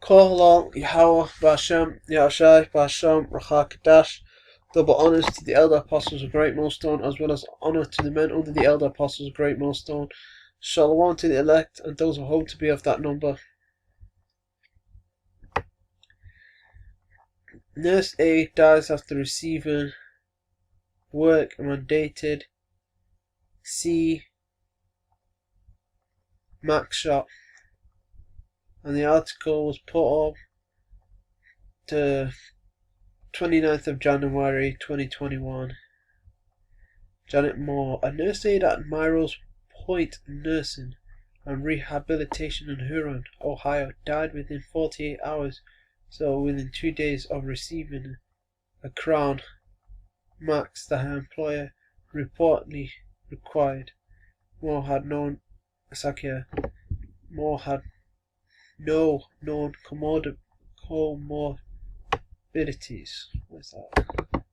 Kohlal, Yahweh, Bashem, Yahushai, Bashem, Rachakadash. Double honours to the elder apostles of Great Millstone, as well as honour to the men under the elder apostles of Great Millstone. Shalom to the elect and those who hope to be of that number. Nurse Aide dies after receiving work mandated. C. Max shot. And the article was put up to 29th of January 2021. Janet Moore, a nurse aide at Myros Point Nursing and Rehabilitation in Huron, Ohio, died within 48 hours, so within 2 days of receiving a crown max that her employer reportedly required. Moore had no known comorbidities. What's that?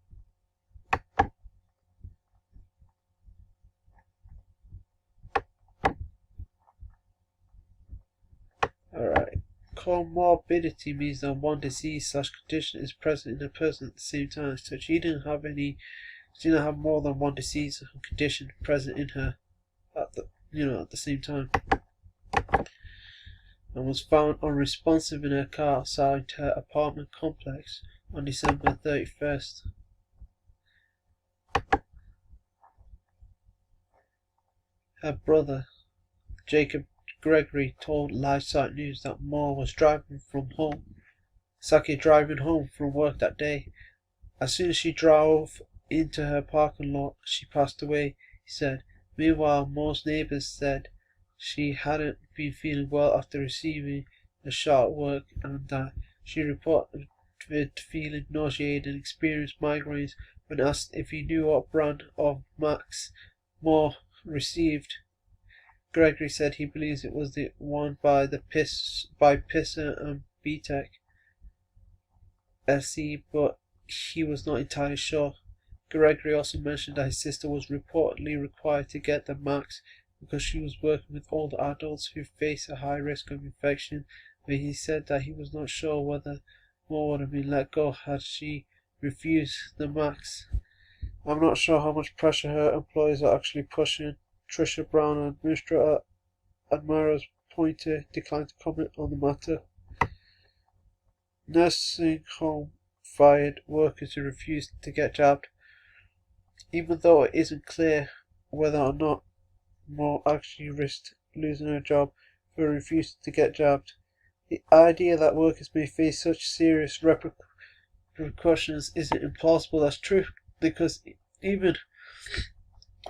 Alright. Comorbidity means that one disease/condition is present in a person at the same time. So she didn't have more than one disease or condition present in her at the same time. And was found unresponsive in her car outside her apartment complex on December 31st. Her brother, Jacob Gregory, told LiveSite News that Moore was driving home from work that day. As soon as she drove into her parking lot, she passed away, he said. Meanwhile, Moore's neighbors said she hadn't been feeling well after receiving a shot at work and that she reported feeling nauseated and experienced migraines. When asked if he knew what brand of Max Moore received, Gregory said he believes it was the one by Pisser and BTEC SC, but he was not entirely sure. Gregory also mentioned that his sister was reportedly required to get the Max because she was working with older adults who face a high risk of infection, but he said that he was not sure whether Moore would have been let go had she refused the Max. I'm not sure how much pressure her employers are actually pushing. Trisha Brown, an administrator at Myros Point, declined to comment on the matter. Nursing home fired workers who refused to get jabbed. Even though it isn't clear whether or not Moore actually risked losing her job for refusing to get jabbed, the idea that workers may face such serious repercussions isn't implausible. That's true, because even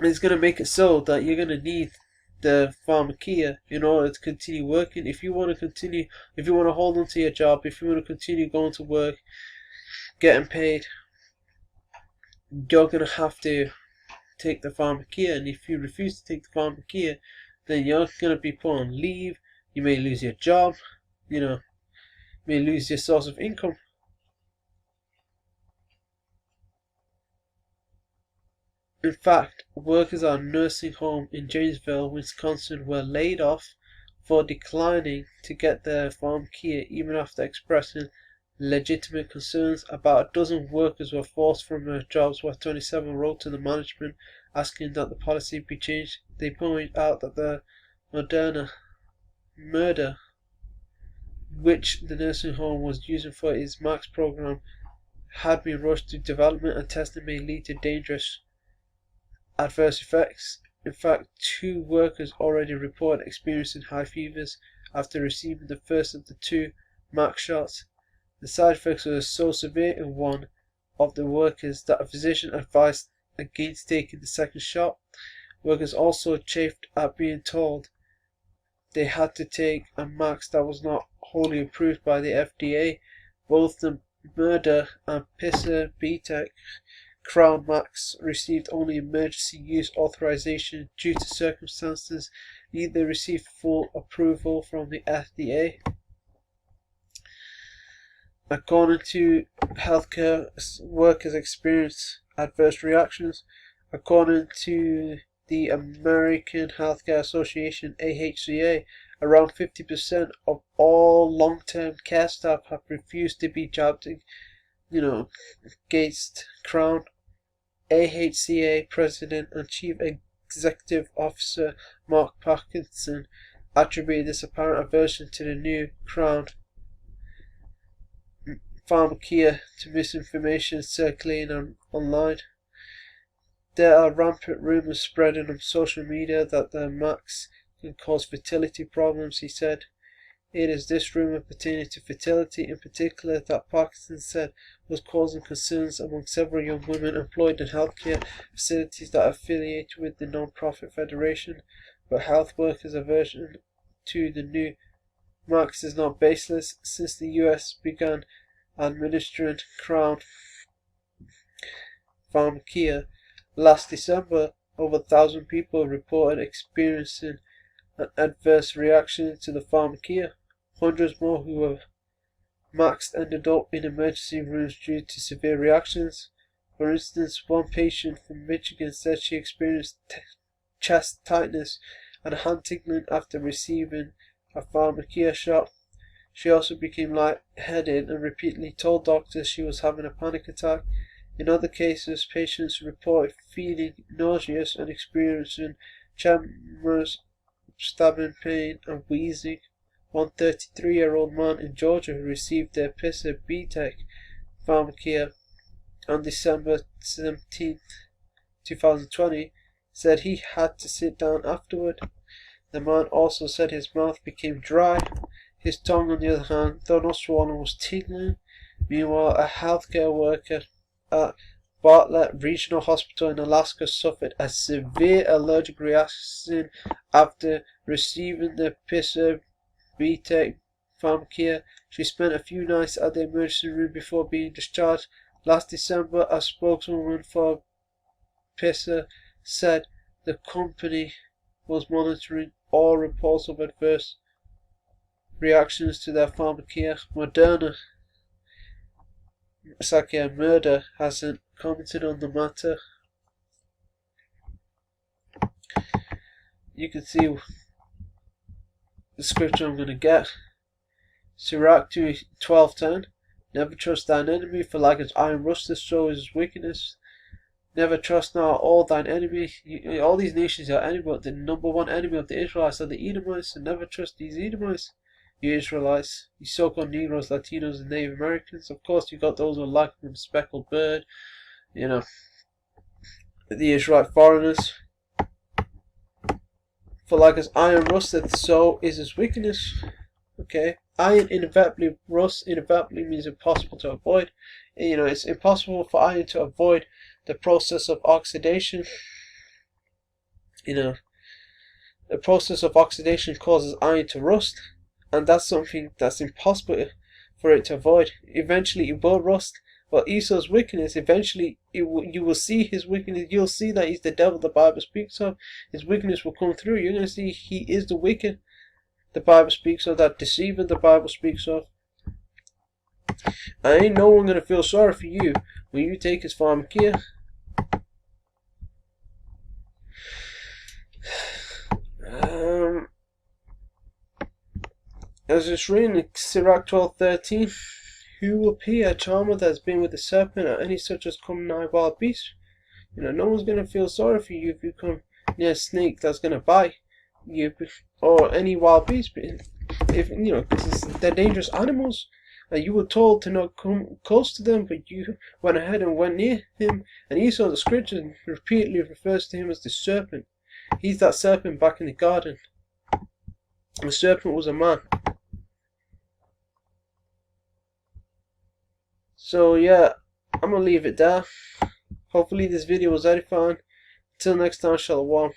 it's going to make it so that you're going to need the pharmacia in order to continue working. If you want to hold on to your job, if you want to continue going to work, getting paid, you're going to have to take the pharmacia. And if you refuse to take the pharmacia, then you're going to be put on leave. You may lose your job. You may lose your source of income. In fact, workers at a nursing home in Janesville, Wisconsin were laid off for declining to get their pharmacia even after expressing legitimate concerns. About a dozen workers were forced from their jobs, while 27 wrote to the management asking that the policy be changed. They pointed out that the murder which the nursing home was using for its Max program had been rushed to development, and testing may lead to dangerous adverse effects. In fact, 2 workers already reported experiencing high fevers after receiving the first of the 2 Max shots. The side effects were so severe in one of the workers that a physician advised against taking the second shot. Workers also chafed at being told they had to take a Max that was not wholly approved by the FDA. Both the Murder and Pisser BTEC Crown Max received only emergency use authorization due to circumstances. Neither received full approval from the FDA. According to healthcare workers experience adverse reactions. According to the American Healthcare Association, AHCA, Around 50% of all long-term care staff have refused to be jabbed, against Crown. AHCA President and Chief Executive Officer Mark Parkinson attributed this apparent aversion to the new Crown Pharmacia to misinformation circulating online. There are rampant rumours spreading on social media that the Max can cause fertility problems, he said. It is this rumour pertaining to fertility in particular that Parkinson said was causing concerns among several young women employed in healthcare facilities that are affiliated with the non-profit federation, but health workers' aversion to the new Max is not baseless. Since the US began administering Crown Pharmacia last December, over 1,000 people reported experiencing an adverse reaction to the Pharmacia. Hundreds more who were maxed ended up in emergency rooms due to severe reactions. For instance, one patient from Michigan said she experienced chest tightness and hand tingling after receiving a Pharmacia shot. She also became lightheaded and repeatedly told doctors she was having a panic attack. In other cases, patients reported feeling nauseous and experiencing tremors, stabbing pain, and wheezing. One 33-year-old man in Georgia who received the Pisa B-Tech Pharmacia on December 17, 2020, said he had to sit down afterward. The man also said his mouth became dry. His tongue, on the other hand, though not swollen, was tingling. Meanwhile, a healthcare worker at Bartlett Regional Hospital in Alaska suffered a severe allergic reaction after receiving the Pisa B-Tech Pharmacia. She spent a few nights at the emergency room before being discharged. Last December, a spokeswoman for Pisa said the company was monitoring all reports of adverse reactions to their Pharmacia. Moderna hasn't commented on the matter. You can see the scripture I'm going to get. Sirach 12:10. Never trust thine enemy, for like as iron rusteth, so is his wickedness. Never trust now all thine enemy. All these nations are enemy, but the number one enemy of the Israelites are the Edomites, and never trust these Edomites. You Israelites, you so-called Negroes, Latinos, and Native Americans. Of course, you got those who like them, speckled bird, the Israelite foreigners. For like as iron rusteth, so is his wickedness. Okay, iron inevitably rusts. Inevitably means impossible to avoid. It's impossible for iron to avoid the process of oxidation. The process of oxidation causes iron to rust. And that's something that's impossible for it to avoid. Eventually it will rust. But Esau's wickedness, eventually you will see his wickedness. You'll see that he's the devil the Bible speaks of. His wickedness will come through. You're going to see he is the wicked the Bible speaks of, that deceiver the Bible speaks of. And ain't no one going to feel sorry for you when you take his Pharmacia. As it's written in Sirach 12:13, who will pay a charmer that has been with the serpent, or any such as come nigh wild beast? No one's going to feel sorry for you if you come near a snake that's going to bite you, or any wild beast. If because they're dangerous animals, and you were told to not come close to them, but you went ahead and went near him. And Esau, the scripture repeatedly refers to him as the serpent. He's that serpent back in the garden. The serpent was a man. So yeah, I'm gonna leave it there. Hopefully this video was edifying. Till next time, shalom.